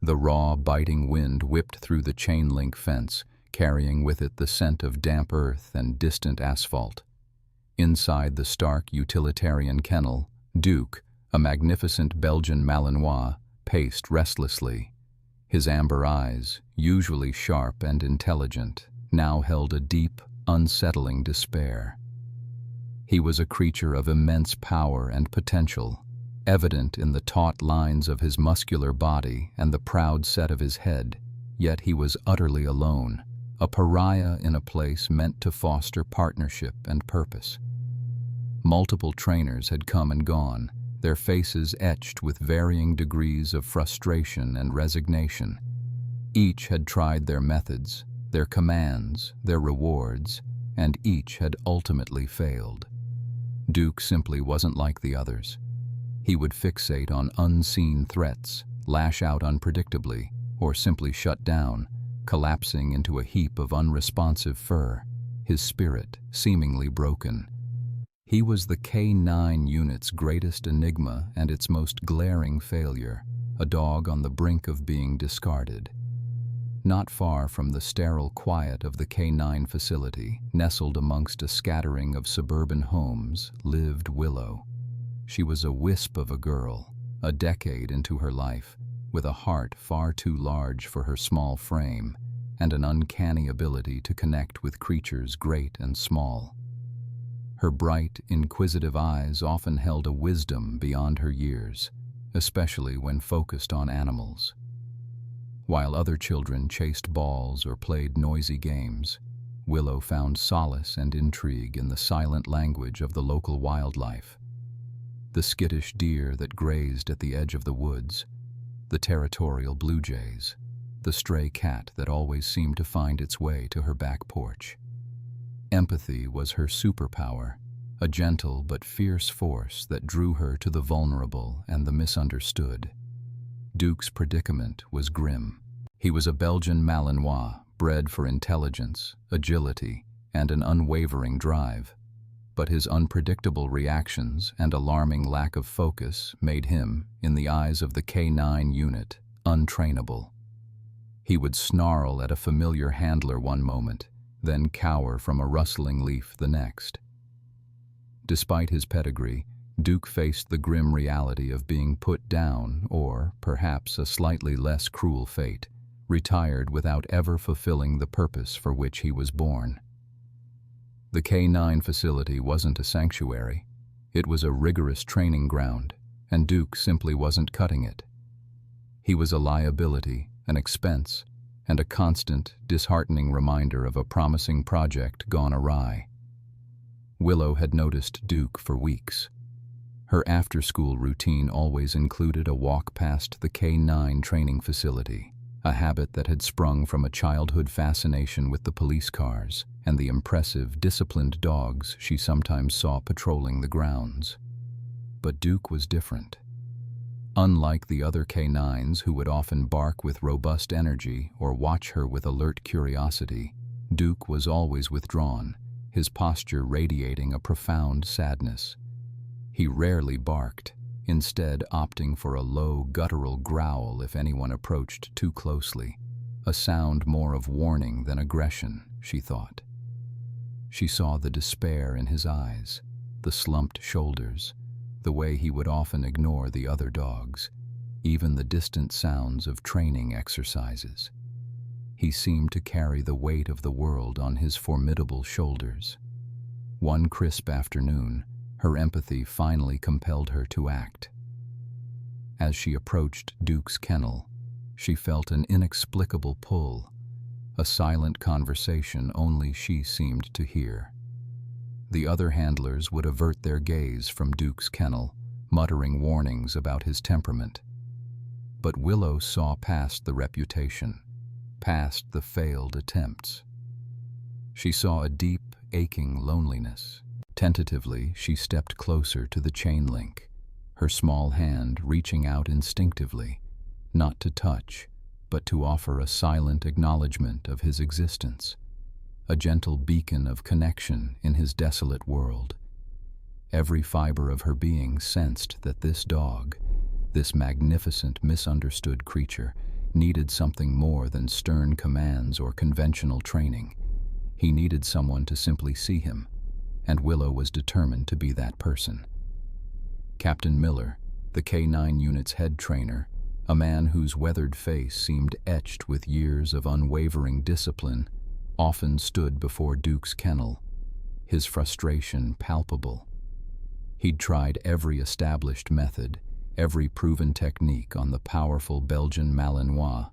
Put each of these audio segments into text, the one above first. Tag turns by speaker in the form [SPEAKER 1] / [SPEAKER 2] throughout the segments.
[SPEAKER 1] The raw, biting wind whipped through the chain-link fence, carrying with it the scent of damp earth and distant asphalt. Inside the stark utilitarian kennel, Duke, a magnificent Belgian Malinois, paced restlessly. His amber eyes, usually sharp and intelligent, now held a deep, unsettling despair. He was a creature of immense power and potential, evident in the taut lines of his muscular body and the proud set of his head, yet he was utterly alone, a pariah in a place meant to foster partnership and purpose. Multiple trainers had come and gone, their faces etched with varying degrees of frustration and resignation. Each had tried their methods, their commands, their rewards, and each had ultimately failed. Duke simply wasn't like the others. He would fixate on unseen threats, lash out unpredictably, or simply shut down, collapsing into a heap of unresponsive fur, his spirit seemingly broken. He was the K9 unit's greatest enigma and its most glaring failure, a dog on the brink of being discarded. Not far from the sterile quiet of the K9 facility, nestled amongst a scattering of suburban homes, lived Willow. She was a wisp of a girl, a decade into her life, with a heart far too large for her small frame, and an uncanny ability to connect with creatures great and small. Her bright, inquisitive eyes often held a wisdom beyond her years, especially when focused on animals. While other children chased balls or played noisy games, Willow found solace and intrigue in the silent language of the local wildlife. The skittish deer that grazed at the edge of the woods, the territorial blue jays, the stray cat that always seemed to find its way to her back porch. Empathy was her superpower, a gentle but fierce force that drew her to the vulnerable and the misunderstood. Duke's predicament was grim. He was a Belgian Malinois, bred for intelligence, agility, and an unwavering drive. But his unpredictable reactions and alarming lack of focus made him, in the eyes of the K9 unit, untrainable. He would snarl at a familiar handler one moment, then cower from a rustling leaf the next. Despite his pedigree, Duke faced the grim reality of being put down or, perhaps, a slightly less cruel fate, retired without ever fulfilling the purpose for which he was born. The K9 facility wasn't a sanctuary. It was a rigorous training ground, and Duke simply wasn't cutting it. He was a liability, an expense, and a constant, disheartening reminder of a promising project gone awry. Willow had noticed Duke for weeks. Her after-school routine always included a walk past the K9 training facility, a habit that had sprung from a childhood fascination with the police cars and the impressive, disciplined dogs she sometimes saw patrolling the grounds. But Duke was different. Unlike the other K9s who would often bark with robust energy or watch her with alert curiosity, Duke was always withdrawn, his posture radiating a profound sadness. He rarely barked, instead opting for a low, guttural growl if anyone approached too closely, a sound more of warning than aggression, she thought. She saw the despair in his eyes, the slumped shoulders, the way he would often ignore the other dogs, even the distant sounds of training exercises. He seemed to carry the weight of the world on his formidable shoulders. One crisp afternoon, her empathy finally compelled her to act. As she approached Duke's kennel, she felt an inexplicable pull, a silent conversation only she seemed to hear. The other handlers would avert their gaze from Duke's kennel, muttering warnings about his temperament. But Willow saw past the reputation, past the failed attempts. She saw a deep, aching loneliness. Tentatively, she stepped closer to the chain link, her small hand reaching out instinctively, not to touch, but to offer a silent acknowledgement of his existence, a gentle beacon of connection in his desolate world. Every fiber of her being sensed that this dog, this magnificent, misunderstood creature, needed something more than stern commands or conventional training. He needed someone to simply see him, and Willow was determined to be that person. Captain Miller, the K-9 unit's head trainer, a man whose weathered face seemed etched with years of unwavering discipline, often stood before Duke's kennel, his frustration palpable. He'd tried every established method, every proven technique on the powerful Belgian Malinois,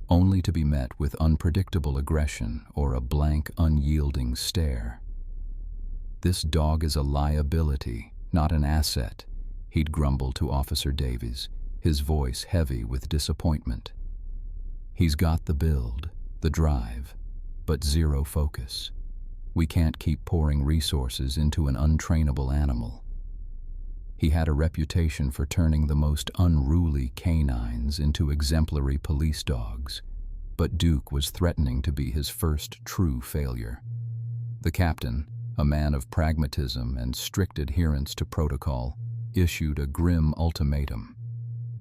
[SPEAKER 1] only to be met with unpredictable aggression or a blank, unyielding stare. "This dog is a liability, not an asset," he'd grumble to Officer Davies, his voice heavy with disappointment. "He's got the build, the drive, but zero focus. We can't keep pouring resources into an untrainable animal." He had a reputation for turning the most unruly canines into exemplary police dogs, but Duke was threatening to be his first true failure. The captain, a man of pragmatism and strict adherence to protocol, issued a grim ultimatum.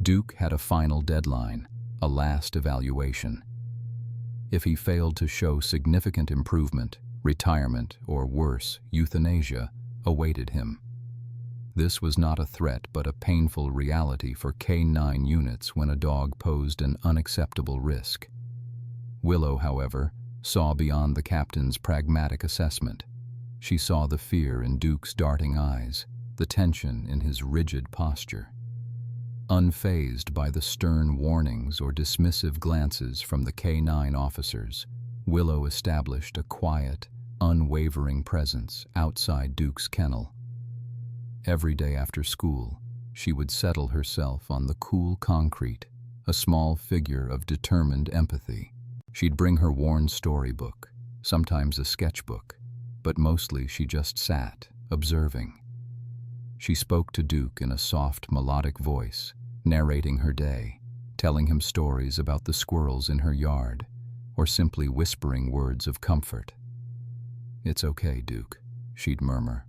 [SPEAKER 1] Duke had a final deadline, a last evaluation. If he failed to show significant improvement, retirement, or worse, euthanasia awaited him. This was not a threat but a painful reality for K-9 units when a dog posed an unacceptable risk. Willow, however, saw beyond the captain's pragmatic assessment. She saw the fear in Duke's darting eyes, the tension in his rigid posture. Unfazed by the stern warnings or dismissive glances from the K-9 officers, Willow established a quiet, unwavering presence outside Duke's kennel. Every day after school, she would settle herself on the cool concrete, a small figure of determined empathy. She'd bring her worn storybook, sometimes a sketchbook, but mostly she just sat, observing. She spoke to Duke in a soft, melodic voice, narrating her day, telling him stories about the squirrels in her yard, or simply whispering words of comfort. "It's okay, Duke," she'd murmur,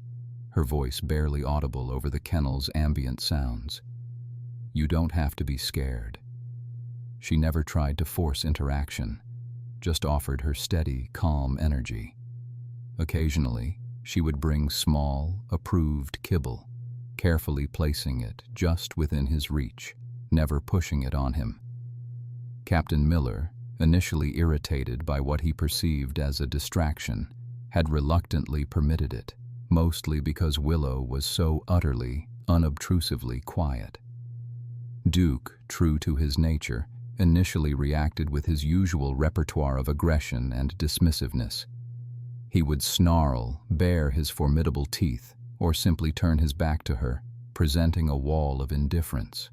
[SPEAKER 1] her voice barely audible over the kennel's ambient sounds. "You don't have to be scared." She never tried to force interaction, just offered her steady, calm energy. Occasionally, she would bring small, approved kibble, carefully placing it just within his reach, never pushing it on him. Captain Miller, initially irritated by what he perceived as a distraction, had reluctantly permitted it, mostly because Willow was so utterly, unobtrusively quiet. Duke, true to his nature, initially reacted with his usual repertoire of aggression and dismissiveness. He would snarl, bare his formidable teeth, or simply turn his back to her, presenting a wall of indifference.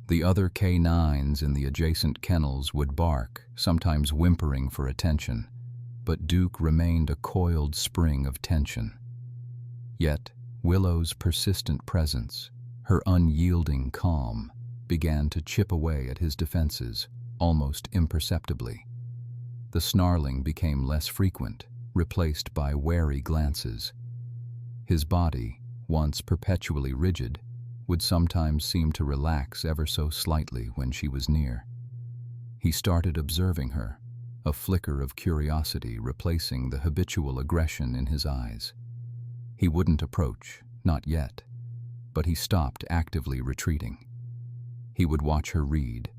[SPEAKER 1] The other K-9s in the adjacent kennels would bark, sometimes whimpering for attention, but Duke remained a coiled spring of tension. Yet, Willow's persistent presence, her unyielding calm, began to chip away at his defenses, almost imperceptibly. The snarling became less frequent, replaced by wary glances. His body, once perpetually rigid, would sometimes seem to relax ever so slightly when she was near. He started observing her, a flicker of curiosity replacing the habitual aggression in his eyes. He wouldn't approach, not yet, but he stopped actively retreating. He would watch her read,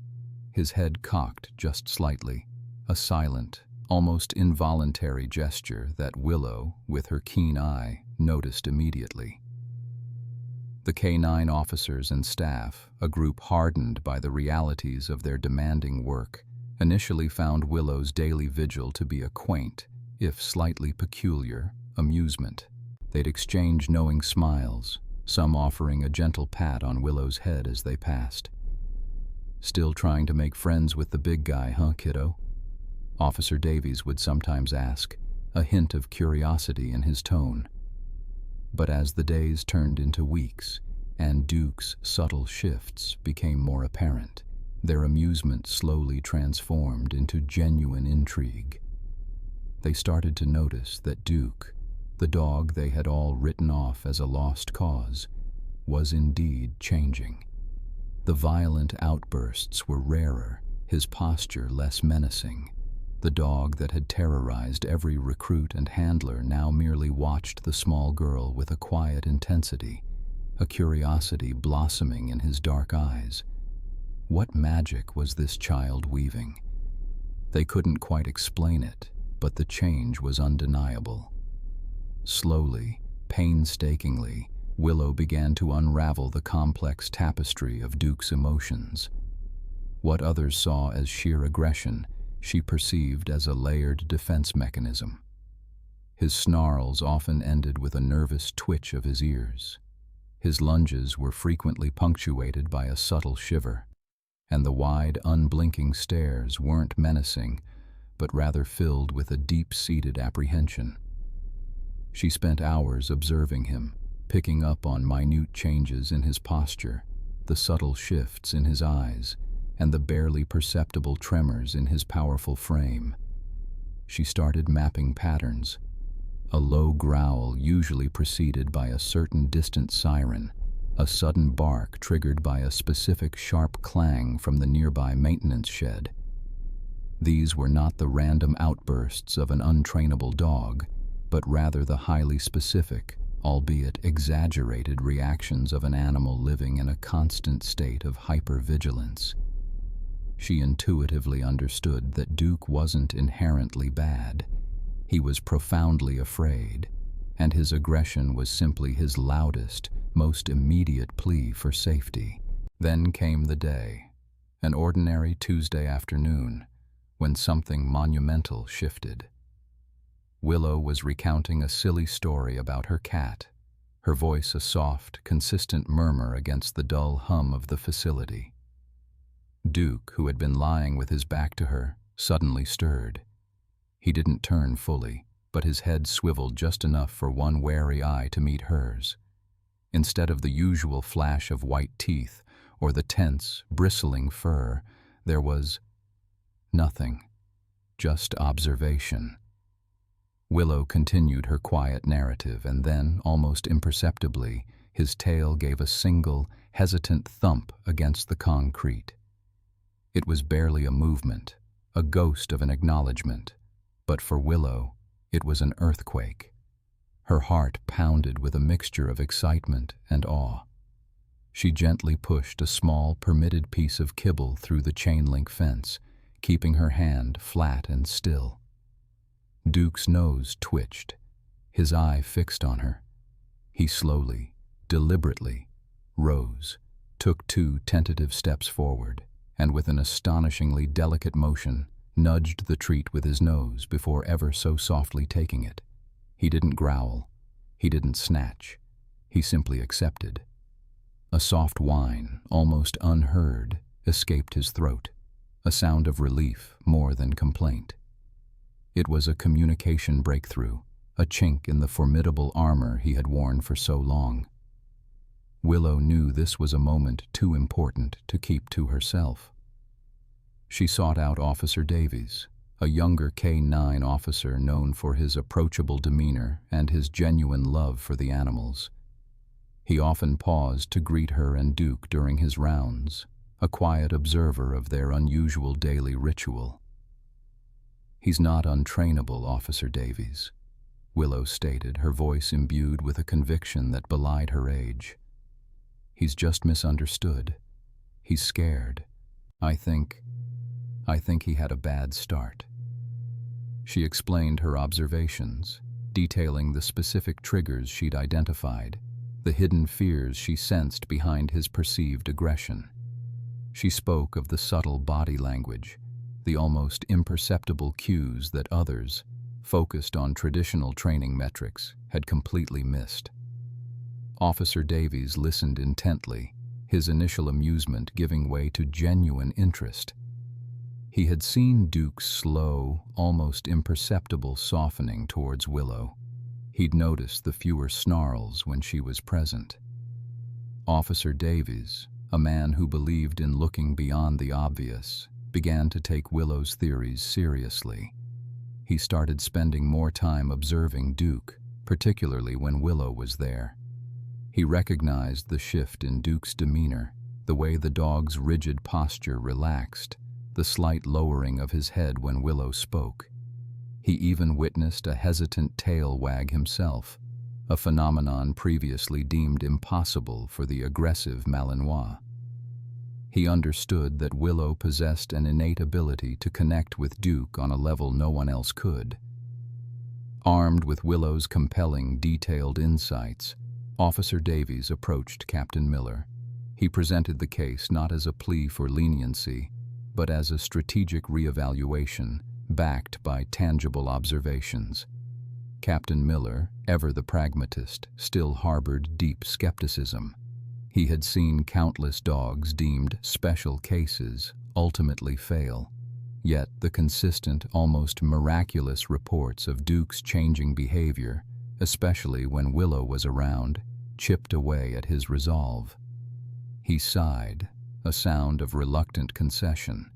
[SPEAKER 1] his head cocked just slightly, a silent, almost involuntary gesture that Willow, with her keen eye, noticed immediately. The K-9 officers and staff, a group hardened by the realities of their demanding work, initially found Willow's daily vigil to be a quaint, if slightly peculiar, amusement. They'd exchange knowing smiles, some offering a gentle pat on Willow's head as they passed. "Still trying to make friends with the big guy, huh, kiddo?" Officer Davies would sometimes ask, a hint of curiosity in his tone. But as the days turned into weeks, and Duke's subtle shifts became more apparent, their amusement slowly transformed into genuine intrigue. They started to notice that Duke, the dog they had all written off as a lost cause, was indeed changing. The violent outbursts were rarer, his posture less menacing. The dog that had terrorized every recruit and handler now merely watched the small girl with a quiet intensity, a curiosity blossoming in his dark eyes. What magic was this child weaving? They couldn't quite explain it, but the change was undeniable. Slowly, painstakingly, Willow began to unravel the complex tapestry of Duke's emotions. What others saw as sheer aggression, she perceived as a layered defense mechanism. His snarls often ended with a nervous twitch of his ears. His lunges were frequently punctuated by a subtle shiver, and the wide, unblinking stares weren't menacing, but rather filled with a deep-seated apprehension. She spent hours observing him, picking up on minute changes in his posture, the subtle shifts in his eyes, and the barely perceptible tremors in his powerful frame. She started mapping patterns. A low growl usually preceded by a certain distant siren, a sudden bark triggered by a specific sharp clang from the nearby maintenance shed. These were not the random outbursts of an untrainable dog, but rather the highly specific, albeit exaggerated reactions of an animal living in a constant state of hypervigilance. She intuitively understood that Duke wasn't inherently bad. He was profoundly afraid, and his aggression was simply his loudest, most immediate plea for safety. Then came the day, an ordinary Tuesday afternoon, when something monumental shifted. Willow was recounting a silly story about her cat, her voice a soft, consistent murmur against the dull hum of the facility. Duke, who had been lying with his back to her, suddenly stirred. He didn't turn fully, but his head swiveled just enough for one wary eye to meet hers. Instead of the usual flash of white teeth or the tense, bristling fur, there was nothing, just observation. Willow continued her quiet narrative, and then, almost imperceptibly, his tail gave a single, hesitant thump against the concrete. It was barely a movement, a ghost of an acknowledgement, but for Willow, it was an earthquake. Her heart pounded with a mixture of excitement and awe. She gently pushed a small, permitted piece of kibble through the chain-link fence, keeping her hand flat and still. Duke's nose twitched, his eye fixed on her. He slowly, deliberately, rose, took 2 tentative steps forward, and with an astonishingly delicate motion, nudged the treat with his nose before ever so softly taking it. He didn't growl. He didn't snatch. He simply accepted. A soft whine, almost unheard, escaped his throat, a sound of relief more than complaint. It was a communication breakthrough, a chink in the formidable armor he had worn for so long. Willow knew this was a moment too important to keep to herself. She sought out Officer Davies, a younger K-9 officer known for his approachable demeanor and his genuine love for the animals. He often paused to greet her and Duke during his rounds, a quiet observer of their unusual daily ritual. "He's not untrainable, Officer Davies," Willow stated, her voice imbued with a conviction that belied her age. "He's just misunderstood. He's scared. I think he had a bad start." She explained her observations, detailing the specific triggers she'd identified, the hidden fears she sensed behind his perceived aggression. She spoke of the subtle body language, the almost imperceptible cues that others, focused on traditional training metrics, had completely missed. Officer Davies listened intently, his initial amusement giving way to genuine interest. He had seen Duke's slow, almost imperceptible softening towards Willow. He'd noticed the fewer snarls when she was present. Officer Davies, a man who believed in looking beyond the obvious, began to take Willow's theories seriously. He started spending more time observing Duke, particularly when Willow was there. He recognized the shift in Duke's demeanor, the way the dog's rigid posture relaxed, the slight lowering of his head when Willow spoke. He even witnessed a hesitant tail wag himself, a phenomenon previously deemed impossible for the aggressive Malinois. He understood that Willow possessed an innate ability to connect with Duke on a level no one else could. Armed with Willow's compelling, detailed insights, Officer Davies approached Captain Miller. He presented the case not as a plea for leniency, but as a strategic reevaluation, backed by tangible observations. Captain Miller, ever the pragmatist, still harbored deep skepticism. He had seen countless dogs deemed special cases ultimately fail. Yet the consistent, almost miraculous reports of Duke's changing behavior, especially when Willow was around, chipped away at his resolve. He sighed, a sound of reluctant concession.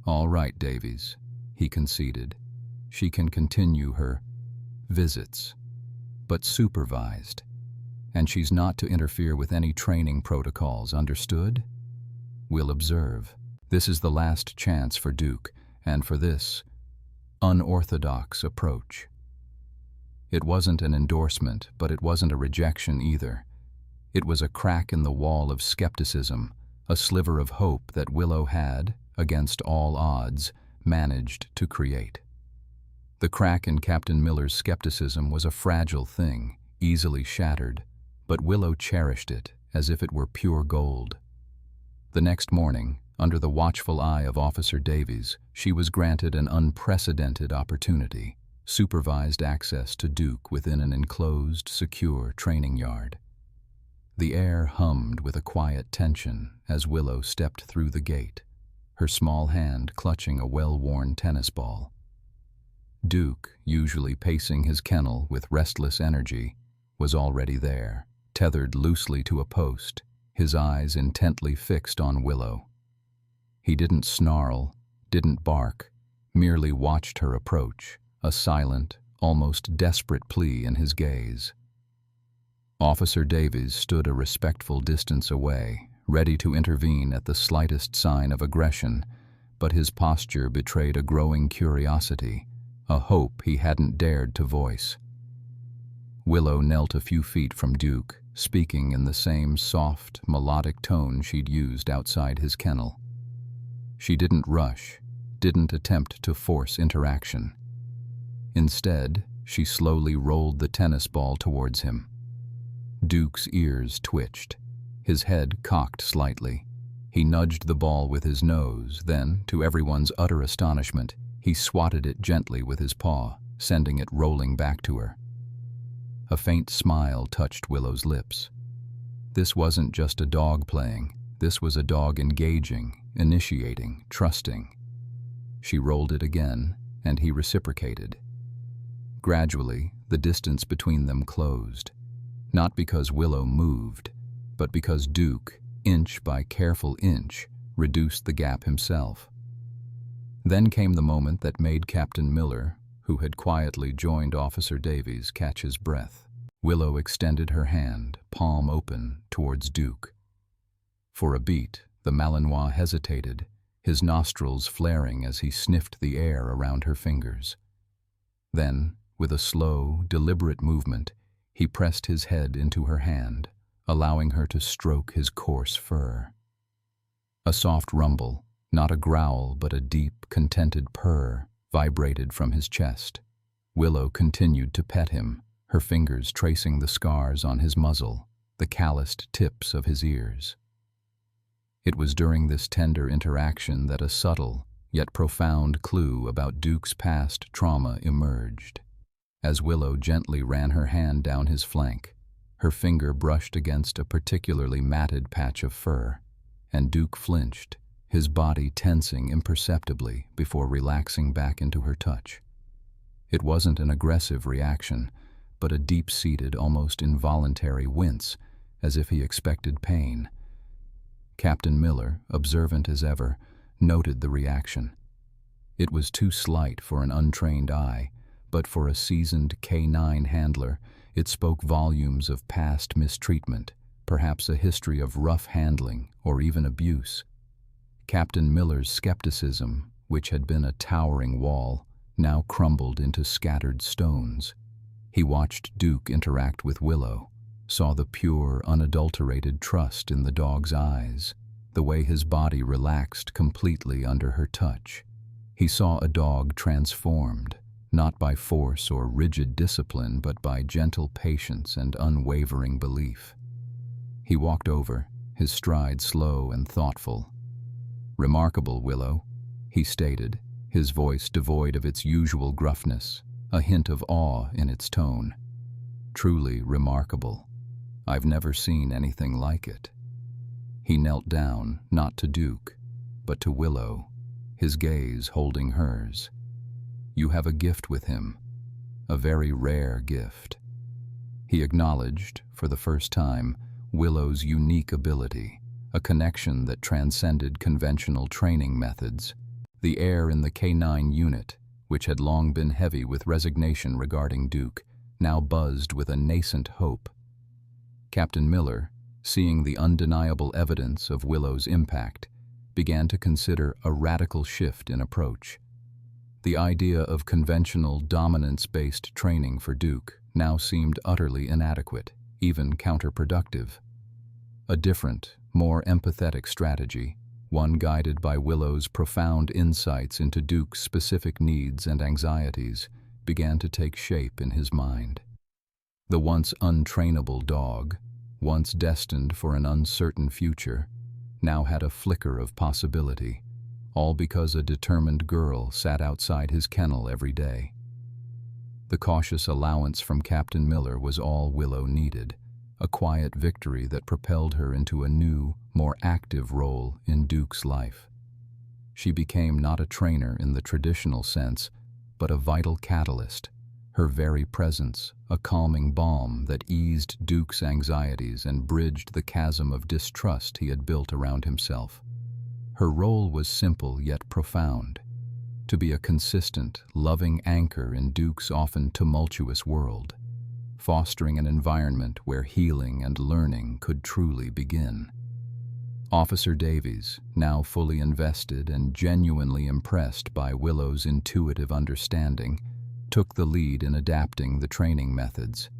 [SPEAKER 1] "All right, Davies," he conceded. "She can continue her visits, but supervised. And she's not to interfere with any training protocols, understood? We'll observe. This is the last chance for Duke, and for this unorthodox approach." It wasn't an endorsement, but it wasn't a rejection either. It was a crack in the wall of skepticism, a sliver of hope that Willow had, against all odds, managed to create. The crack in Captain Miller's skepticism was a fragile thing, easily shattered, but Willow cherished it as if it were pure gold. The next morning, under the watchful eye of Officer Davies, she was granted an unprecedented opportunity: supervised access to Duke within an enclosed, secure training yard. The air hummed with a quiet tension as Willow stepped through the gate, her small hand clutching a well-worn tennis ball. Duke, usually pacing his kennel with restless energy, was already there, tethered loosely to a post, his eyes intently fixed on Willow. He didn't snarl, didn't bark, merely watched her approach, a silent, almost desperate plea in his gaze. Officer Davies stood a respectful distance away, ready to intervene at the slightest sign of aggression, but his posture betrayed a growing curiosity, a hope he hadn't dared to voice. Willow knelt a few feet from Duke, speaking in the same soft, melodic tone she'd used outside his kennel. She didn't rush, didn't attempt to force interaction. Instead, she slowly rolled the tennis ball towards him. Duke's ears twitched, his head cocked slightly. He nudged the ball with his nose, then, to everyone's utter astonishment, he swatted it gently with his paw, sending it rolling back to her. A faint smile touched Willow's lips. This wasn't just a dog playing. This was a dog engaging, initiating, trusting. She rolled it again, and he reciprocated. Gradually, the distance between them closed, not because Willow moved, but because Duke, inch by careful inch, reduced the gap himself. Then came the moment that made Captain Miller, who had quietly joined Officer Davies, catch his breath. Willow extended her hand, palm open, towards Duke. For a beat, the Malinois hesitated, his nostrils flaring as he sniffed the air around her fingers. Then, with a slow, deliberate movement, he pressed his head into her hand, allowing her to stroke his coarse fur. A soft rumble, not a growl but a deep, contented purr, vibrated from his chest. Willow continued to pet him, her fingers tracing the scars on his muzzle, the calloused tips of his ears. It was during this tender interaction that a subtle, yet profound clue about Duke's past trauma emerged. As Willow gently ran her hand down his flank, her finger brushed against a particularly matted patch of fur, and Duke flinched, his body tensing imperceptibly before relaxing back into her touch. It wasn't an aggressive reaction, but a deep-seated, almost involuntary wince, as if he expected pain. Captain Miller, observant as ever, noted the reaction. It was too slight for an untrained eye, but for a seasoned K9 handler, it spoke volumes of past mistreatment, perhaps a history of rough handling or even abuse. Captain Miller's skepticism, which had been a towering wall, now crumbled into scattered stones. He watched Duke interact with Willow, saw the pure, unadulterated trust in the dog's eyes, the way his body relaxed completely under her touch. He saw a dog transformed, not by force or rigid discipline, but by gentle patience and unwavering belief. He walked over, his stride slow and thoughtful. "Remarkable, Willow," he stated, his voice devoid of its usual gruffness, a hint of awe in its tone. "Truly remarkable. I've never seen anything like it." He knelt down, not to Duke, but to Willow, his gaze holding hers. "You have a gift with him, a very rare gift." He acknowledged, for the first time, Willow's unique ability, a connection that transcended conventional training methods. The air in the K9 unit, which had long been heavy with resignation regarding Duke, now buzzed with a nascent hope. Captain Miller, seeing the undeniable evidence of Willow's impact, began to consider a radical shift in approach. The idea of conventional dominance-based training for Duke now seemed utterly inadequate, even counterproductive. A different, more empathetic strategy, one guided by Willow's profound insights into Duke's specific needs and anxieties, began to take shape in his mind. The once untrainable dog, once destined for an uncertain future, now had a flicker of possibility, all because a determined girl sat outside his kennel every day. The cautious allowance from Captain Miller was all Willow needed, a quiet victory that propelled her into a new, more active role in Duke's life. She became not a trainer in the traditional sense, but a vital catalyst, her very presence a calming balm that eased Duke's anxieties and bridged the chasm of distrust he had built around himself. Her role was simple yet profound: to be a consistent, loving anchor in Duke's often tumultuous world, fostering an environment where healing and learning could truly begin. Officer Davies, now fully invested and genuinely impressed by Willow's intuitive understanding, took the lead in adapting the training methods.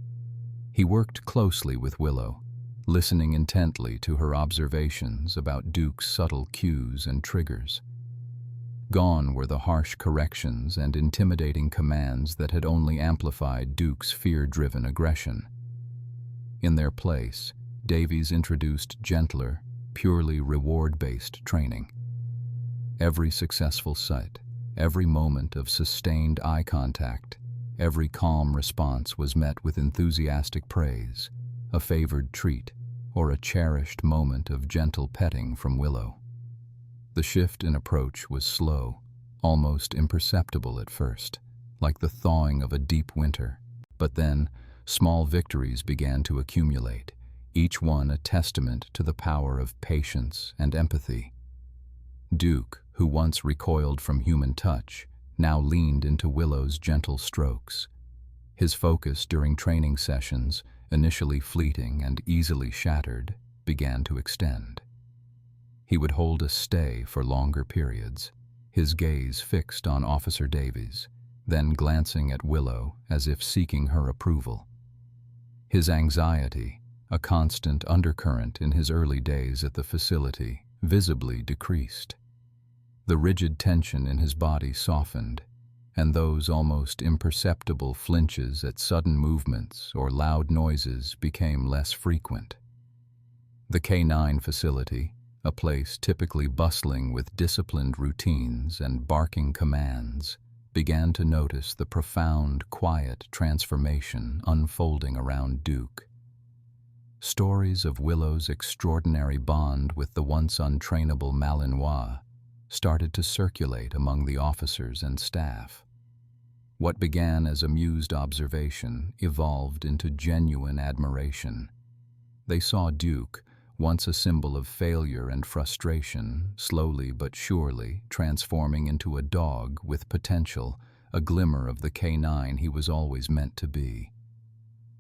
[SPEAKER 1] He worked closely with Willow, listening intently to her observations about Duke's subtle cues and triggers. Gone were the harsh corrections and intimidating commands that had only amplified Duke's fear-driven aggression. In their place, Davies introduced gentler, purely reward-based training. Every successful sight, every moment of sustained eye contact, every calm response was met with enthusiastic praise, a favored treat, or a cherished moment of gentle petting from Willow. The shift in approach was slow, almost imperceptible at first, like the thawing of a deep winter. But then, small victories began to accumulate, each one a testament to the power of patience and empathy. Duke, who once recoiled from human touch, now leaned into Willow's gentle strokes. His focus during training sessions, initially fleeting and easily shattered, began to extend. He would hold a stay for longer periods, his gaze fixed on Officer Davies, then glancing at Willow as if seeking her approval. His anxiety, a constant undercurrent in his early days at the facility, visibly decreased. The rigid tension in his body softened, and those almost imperceptible flinches at sudden movements or loud noises became less frequent. The K9 facility, a place typically bustling with disciplined routines and barking commands, began to notice the profound, quiet transformation unfolding around Duke. Stories of Willow's extraordinary bond with the once untrainable Malinois started to circulate among the officers and staff. What began as amused observation evolved into genuine admiration. They saw Duke, once a symbol of failure and frustration, slowly but surely transforming into a dog with potential, a glimmer of the K9 he was always meant to be.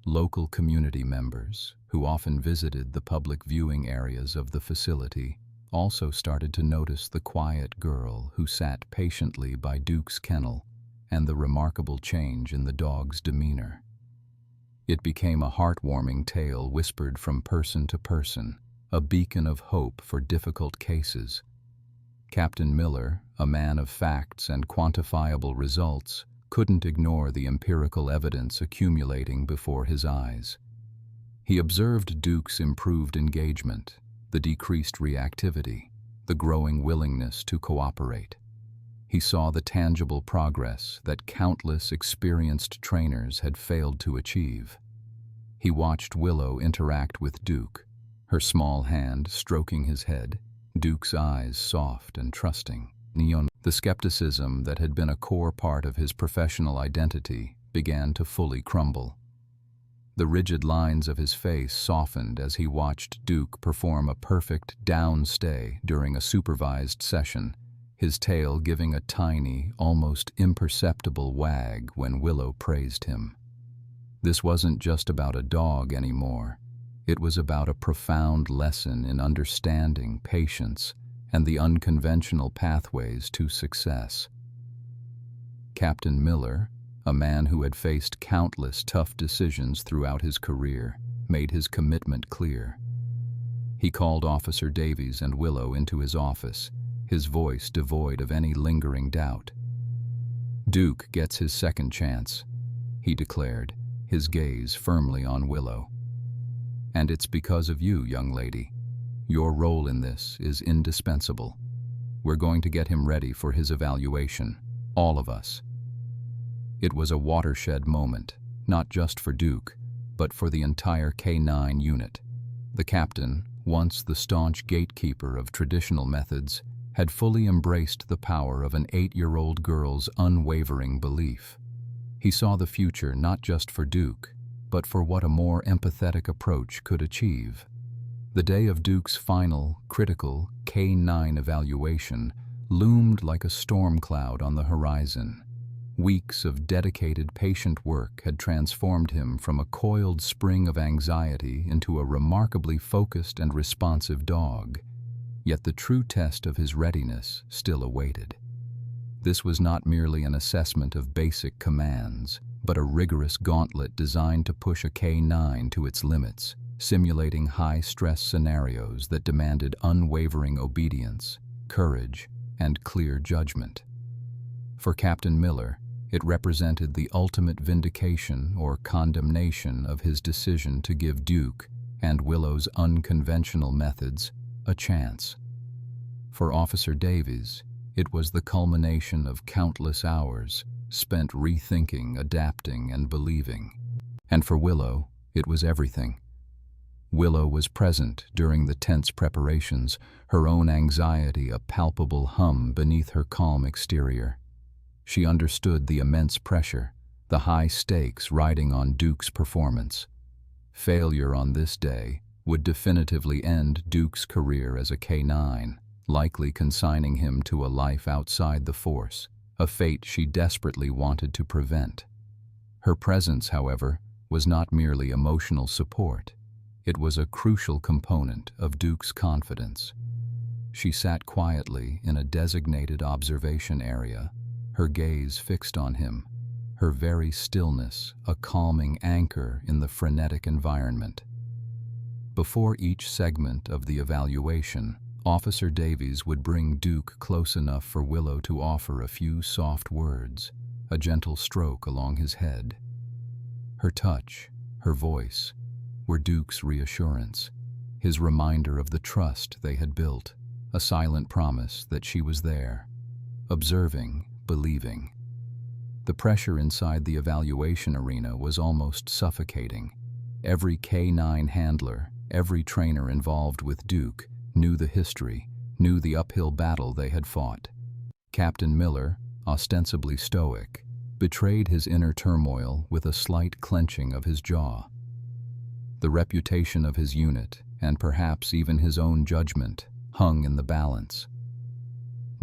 [SPEAKER 1] Local community members, who often visited the public viewing areas of the facility, also started to notice the quiet girl who sat patiently by Duke's kennel and the remarkable change in the dog's demeanor. It became a heartwarming tale whispered from person to person, a beacon of hope for difficult cases. Captain Miller, a man of facts and quantifiable results, couldn't ignore the empirical evidence accumulating before his eyes. He observed Duke's improved engagement, the decreased reactivity, the growing willingness to cooperate. He saw the tangible progress that countless experienced trainers had failed to achieve. He watched Willow interact with Duke, her small hand stroking his head, Duke's eyes soft and trusting. The skepticism that had been a core part of his professional identity began to fully crumble. The rigid lines of his face softened as he watched Duke perform a perfect downstay during a supervised session, his tail giving a tiny, almost imperceptible wag when Willow praised him. This wasn't just about a dog anymore. It was about a profound lesson in understanding, patience, and the unconventional pathways to success. Captain Miller, a man who had faced countless tough decisions throughout his career, made his commitment clear. He called Officer Davies and Willow into his office, his voice devoid of any lingering doubt. "Duke gets his second chance," he declared, his gaze firmly on Willow. "And it's because of you, young lady. Your role in this is indispensable. We're going to get him ready for his evaluation, all of us." It was a watershed moment, not just for Duke, but for the entire K9 unit. The captain, once the staunch gatekeeper of traditional methods, had fully embraced the power of an 8-year-old girl's unwavering belief. He saw the future not just for Duke, but for what a more empathetic approach could achieve. The day of Duke's final, critical K9 evaluation loomed like a storm cloud on the horizon. Weeks of dedicated, patient work had transformed him from a coiled spring of anxiety into a remarkably focused and responsive dog. Yet the true test of his readiness still awaited. This was not merely an assessment of basic commands, but a rigorous gauntlet designed to push a K9 to its limits, simulating high-stress scenarios that demanded unwavering obedience, courage, and clear judgment. For Captain Miller, it represented the ultimate vindication or condemnation of his decision to give Duke and Willow's unconventional methods a chance. For Officer Davies, it was the culmination of countless hours spent rethinking, adapting, and believing. And for Willow, it was everything. Willow was present during the tense preparations, her own anxiety a palpable hum beneath her calm exterior. She understood the immense pressure, the high stakes riding on Duke's performance. Failure on this day would definitively end Duke's career as a K9, likely consigning him to a life outside the force, a fate she desperately wanted to prevent. Her presence, however, was not merely emotional support. It was a crucial component of Duke's confidence. She sat quietly in a designated observation area, her gaze fixed on him, her very stillness a calming anchor in the frenetic environment. Before each segment of the evaluation, Officer Davies would bring Duke close enough for Willow to offer a few soft words, a gentle stroke along his head. Her touch, her voice, were Duke's reassurance, his reminder of the trust they had built, a silent promise that she was there, observing, believing. The pressure inside the evaluation arena was almost suffocating. Every K9 handler, every trainer involved with Duke, knew the history, knew the uphill battle they had fought. Captain Miller, ostensibly stoic, betrayed his inner turmoil with a slight clenching of his jaw. The reputation of his unit, and perhaps even his own judgment, hung in the balance.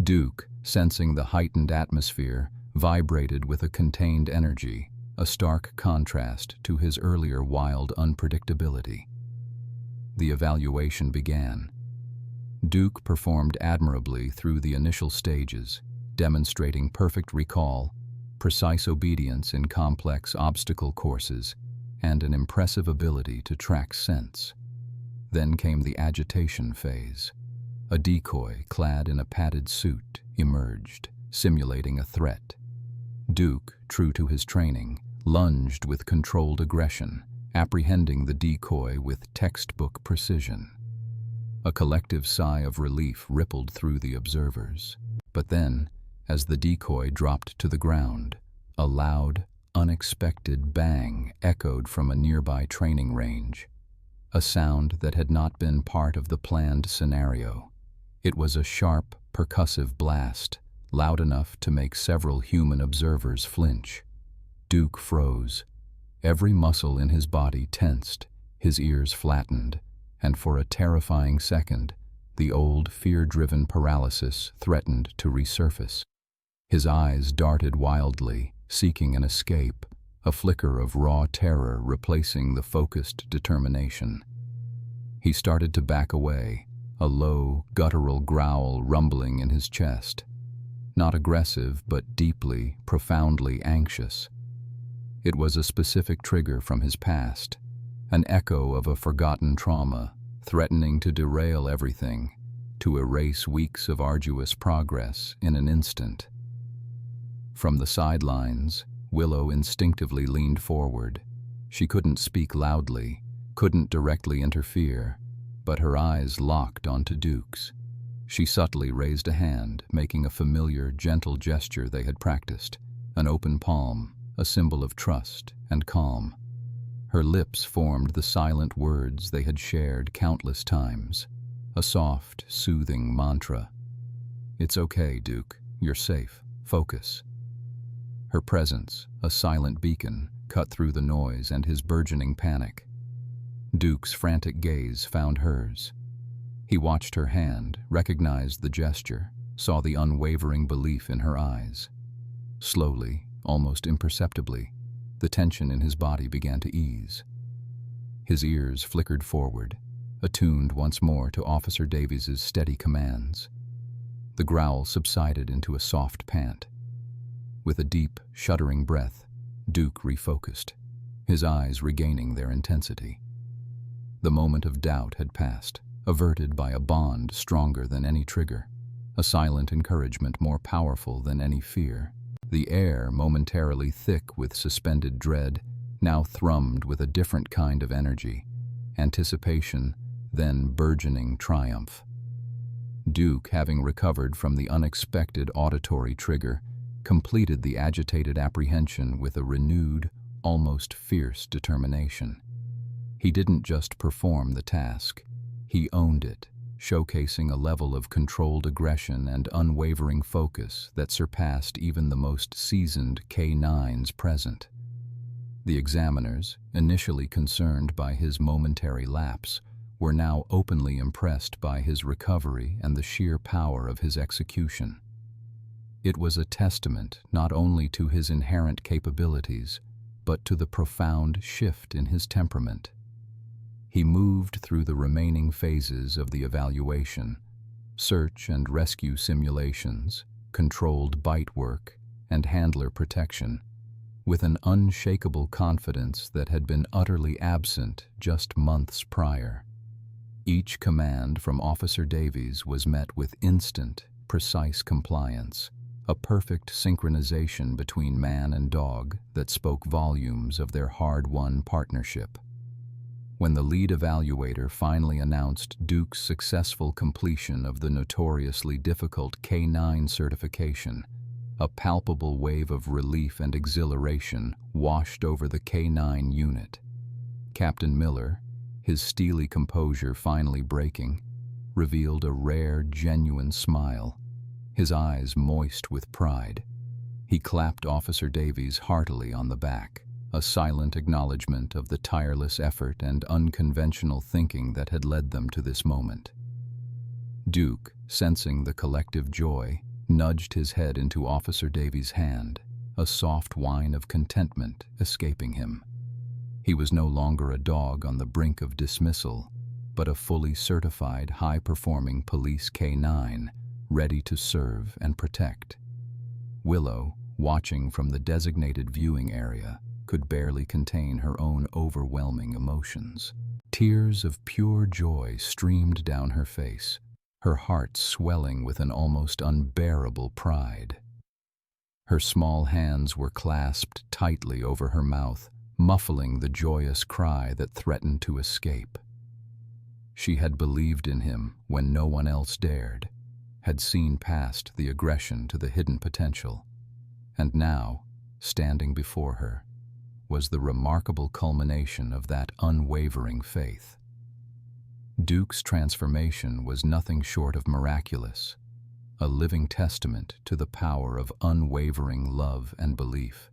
[SPEAKER 1] Duke, sensing the heightened atmosphere, vibrated with a contained energy, a stark contrast to his earlier wild unpredictability. The evaluation began. Duke performed admirably through the initial stages, demonstrating perfect recall, precise obedience in complex obstacle courses, and an impressive ability to track scents. Then came the agitation phase. A decoy clad in a padded suit emerged, simulating a threat. Duke, true to his training, lunged with controlled aggression, apprehending the decoy with textbook precision. A collective sigh of relief rippled through the observers. But then, as the decoy dropped to the ground, a loud, unexpected bang echoed from a nearby training range. A sound that had not been part of the planned scenario. It was a sharp, percussive blast, loud enough to make several human observers flinch. Duke froze. Every muscle in his body tensed, his ears flattened, and for a terrifying second, the old fear-driven paralysis threatened to resurface. His eyes darted wildly, seeking an escape, a flicker of raw terror replacing the focused determination. He started to back away, a low, guttural growl rumbling in his chest. Not aggressive, but deeply, profoundly anxious. It was a specific trigger from his past, an echo of a forgotten trauma, threatening to derail everything, to erase weeks of arduous progress in an instant. From the sidelines, Willow instinctively leaned forward. She couldn't speak loudly, couldn't directly interfere, but her eyes locked onto Duke's. She subtly raised a hand, making a familiar, gentle gesture they had practiced, an open palm, a symbol of trust and calm. Her lips formed the silent words they had shared countless times, a soft, soothing mantra. "It's okay, Duke. You're safe. Focus." Her presence, a silent beacon, cut through the noise and his burgeoning panic. Duke's frantic gaze found hers. He watched her hand, recognized the gesture, saw the unwavering belief in her eyes. Slowly, almost imperceptibly, the tension in his body began to ease. His ears flickered forward, attuned once more to Officer Davies's steady commands. The growl subsided into a soft pant. With a deep, shuddering breath, Duke refocused, his eyes regaining their intensity. The moment of doubt had passed, averted by a bond stronger than any trigger, a silent encouragement more powerful than any fear. The air, momentarily thick with suspended dread, now thrummed with a different kind of energy, anticipation, then burgeoning triumph. Duke, having recovered from the unexpected auditory trigger, completed the agitated apprehension with a renewed, almost fierce determination. He didn't just perform the task, he owned it, showcasing a level of controlled aggression and unwavering focus that surpassed even the most seasoned K9s present. The examiners, initially concerned by his momentary lapse, were now openly impressed by his recovery and the sheer power of his execution. It was a testament not only to his inherent capabilities, but to the profound shift in his temperament. He moved through the remaining phases of the evaluation, search and rescue simulations, controlled bite work, and handler protection, with an unshakable confidence that had been utterly absent just months prior. Each command from Officer Davies was met with instant, precise compliance, a perfect synchronization between man and dog that spoke volumes of their hard-won partnership. When the lead evaluator finally announced Duke's successful completion of the notoriously difficult K9 certification, a palpable wave of relief and exhilaration washed over the K9 unit. Captain Miller, his steely composure finally breaking, revealed a rare, genuine smile, his eyes moist with pride. He clapped Officer Davies heartily on the back, a silent acknowledgement of the tireless effort and unconventional thinking that had led them to this moment. Duke, sensing the collective joy, nudged his head into Officer Davies' hand, a soft whine of contentment escaping him. He was no longer a dog on the brink of dismissal, but a fully certified, high-performing police canine, ready to serve and protect. Willow, watching from the designated viewing area, could barely contain her own overwhelming emotions. Tears of pure joy streamed down her face, her heart swelling with an almost unbearable pride. Her small hands were clasped tightly over her mouth, muffling the joyous cry that threatened to escape. She had believed in him when no one else dared, had seen past the aggression to the hidden potential, and now, standing before her, was the remarkable culmination of that unwavering faith. Duke's transformation was nothing short of miraculous, a living testament to the power of unwavering love and belief.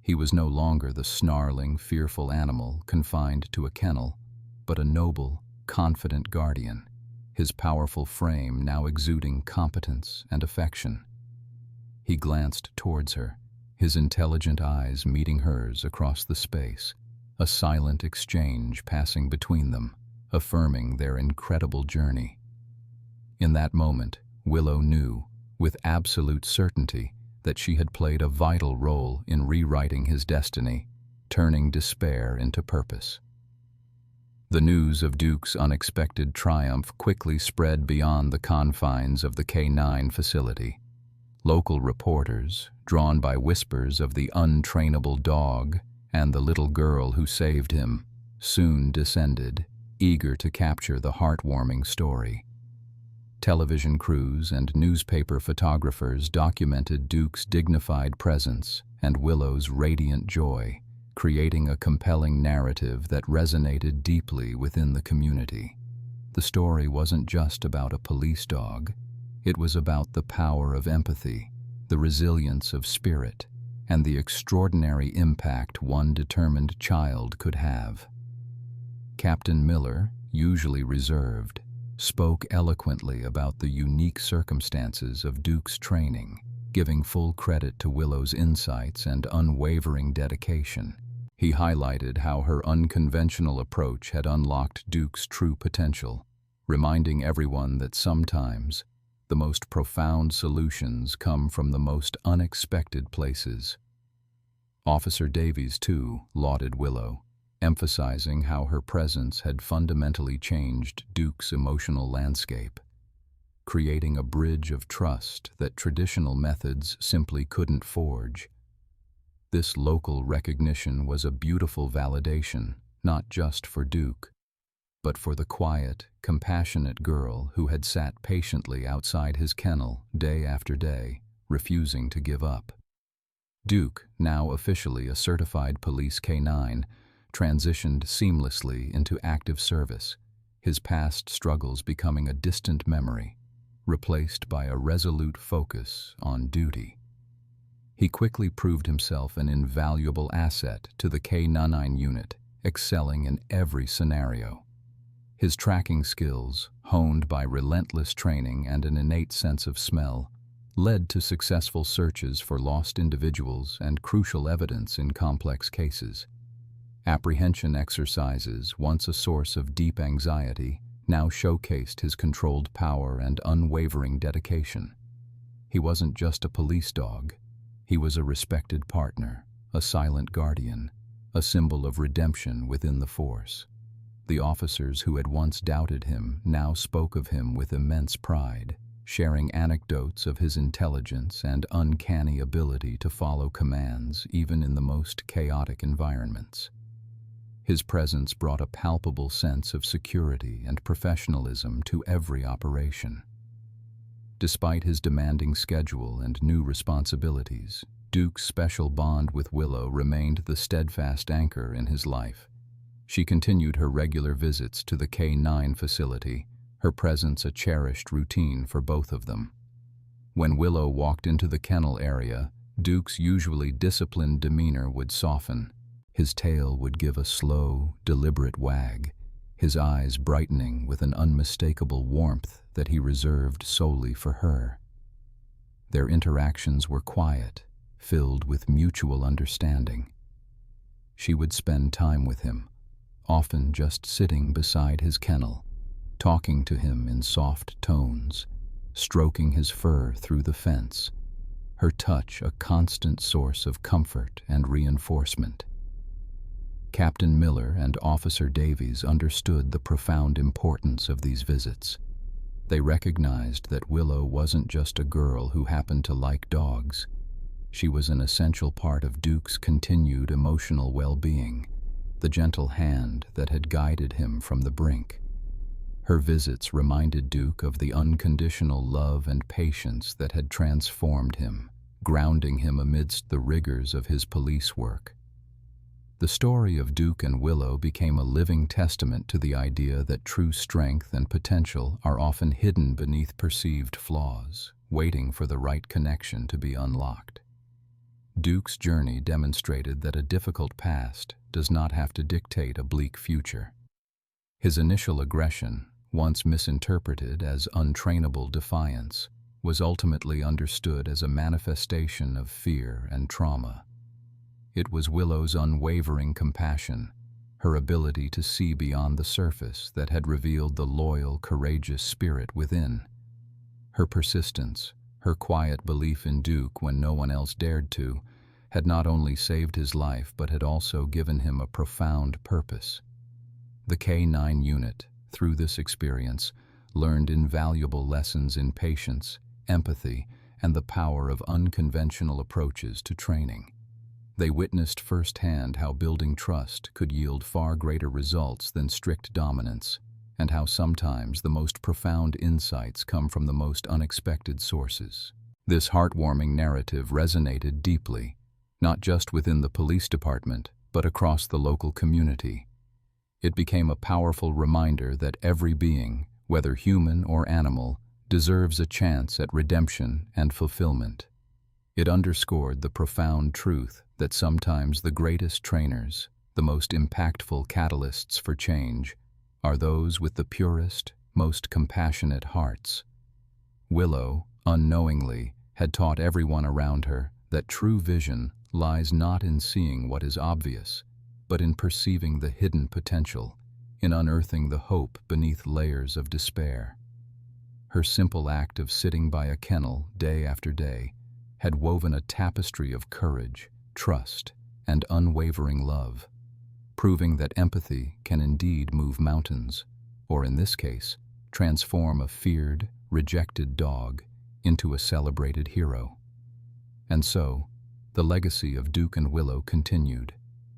[SPEAKER 1] He was no longer the snarling, fearful animal confined to a kennel, but a noble, confident guardian, his powerful frame now exuding competence and affection. He glanced towards her, his intelligent eyes meeting hers across the space, a silent exchange passing between them, affirming their incredible journey. In that moment, Willow knew, with absolute certainty, that she had played a vital role in rewriting his destiny, turning despair into purpose. The news of Duke's unexpected triumph quickly spread beyond the confines of the K9 facility. Local reporters, drawn by whispers of the untrainable dog and the little girl who saved him, soon descended, eager to capture the heartwarming story. Television crews and newspaper photographers documented Duke's dignified presence and Willow's radiant joy, creating a compelling narrative that resonated deeply within the community. The story wasn't just about a police dog. It was about the power of empathy, the resilience of spirit, and the extraordinary impact one determined child could have. Captain Miller, usually reserved, spoke eloquently about the unique circumstances of Duke's training, giving full credit to Willow's insights and unwavering dedication. He highlighted how her unconventional approach had unlocked Duke's true potential, reminding everyone that sometimes the most profound solutions come from the most unexpected places. Officer Davies, too, lauded Willow, emphasizing how her presence had fundamentally changed Duke's emotional landscape, creating a bridge of trust that traditional methods simply couldn't forge. This local recognition was a beautiful validation, not just for Duke, but for the quiet, compassionate girl who had sat patiently outside his kennel day after day, refusing to give up. Duke, now officially a certified police K9, transitioned seamlessly into active service, his past struggles becoming a distant memory, replaced by a resolute focus on duty. He quickly proved himself an invaluable asset to the K9 unit, excelling in every scenario. His tracking skills, honed by relentless training and an innate sense of smell, led to successful searches for lost individuals and crucial evidence in complex cases. Apprehension exercises, once a source of deep anxiety, now showcased his controlled power and unwavering dedication. He wasn't just a police dog. He was a respected partner, a silent guardian, a symbol of redemption within the force. The officers who had once doubted him now spoke of him with immense pride, sharing anecdotes of his intelligence and uncanny ability to follow commands even in the most chaotic environments. His presence brought a palpable sense of security and professionalism to every operation. Despite his demanding schedule and new responsibilities, Duke's special bond with Willow remained the steadfast anchor in his life. She continued her regular visits to the K9 facility, her presence a cherished routine for both of them. When Willow walked into the kennel area, Duke's usually disciplined demeanor would soften. His tail would give a slow, deliberate wag, his eyes brightening with an unmistakable warmth that he reserved solely for her. Their interactions were quiet, filled with mutual understanding. She would spend time with him, often just sitting beside his kennel, talking to him in soft tones, stroking his fur through the fence, her touch a constant source of comfort and reinforcement. Captain Miller and Officer Davies understood the profound importance of these visits. They recognized that Willow wasn't just a girl who happened to like dogs. She was an essential part of Duke's continued emotional well-being, the gentle hand that had guided him from the brink. Her visits reminded Duke of the unconditional love and patience that had transformed him, grounding him amidst the rigors of his police work. The story of Duke and Willow became a living testament to the idea that true strength and potential are often hidden beneath perceived flaws, waiting for the right connection to be unlocked. Duke's journey demonstrated that a difficult past does not have to dictate a bleak future. His initial aggression, once misinterpreted as untrainable defiance, was ultimately understood as a manifestation of fear and trauma. It was Willow's unwavering compassion, her ability to see beyond the surface, that had revealed the loyal, courageous spirit within. Her persistence, her quiet belief in Duke when no one else dared to, had not only saved his life but had also given him a profound purpose. The K-9 unit, through this experience, learned invaluable lessons in patience, empathy, and the power of unconventional approaches to training. They witnessed firsthand how building trust could yield far greater results than strict dominance, and how sometimes the most profound insights come from the most unexpected sources. This heartwarming narrative resonated deeply, not just within the police department, but across the local community. It became a powerful reminder that every being, whether human or animal, deserves a chance at redemption and fulfillment. It underscored the profound truth that sometimes the greatest trainers, the most impactful catalysts for change, are those with the purest, most compassionate hearts. Willow, unknowingly, had taught everyone around her that true vision lies not in seeing what is obvious, but in perceiving the hidden potential, in unearthing the hope beneath layers of despair. Her simple act of sitting by a kennel day after day had woven a tapestry of courage, trust, and unwavering love, proving that empathy can indeed move mountains, or in this case, transform a feared, rejected dog into a celebrated hero. And so, the legacy of Duke and Willow continued,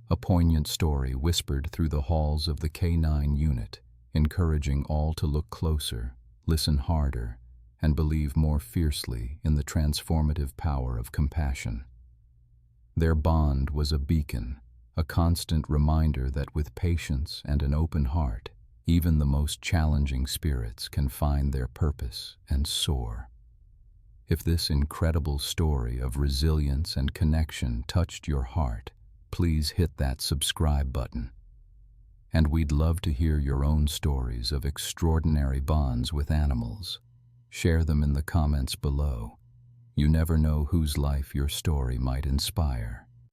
[SPEAKER 1] a poignant story whispered through the halls of the K-9 unit, encouraging all to look closer, listen harder, and believe more fiercely in the transformative power of compassion. Their bond was a beacon, a constant reminder that with patience and an open heart, even the most challenging spirits can find their purpose and soar. If this incredible story of resilience and connection touched your heart, please hit that subscribe button. And we'd love to hear your own stories of extraordinary bonds with animals. Share them in the comments below. You never know whose life your story might inspire.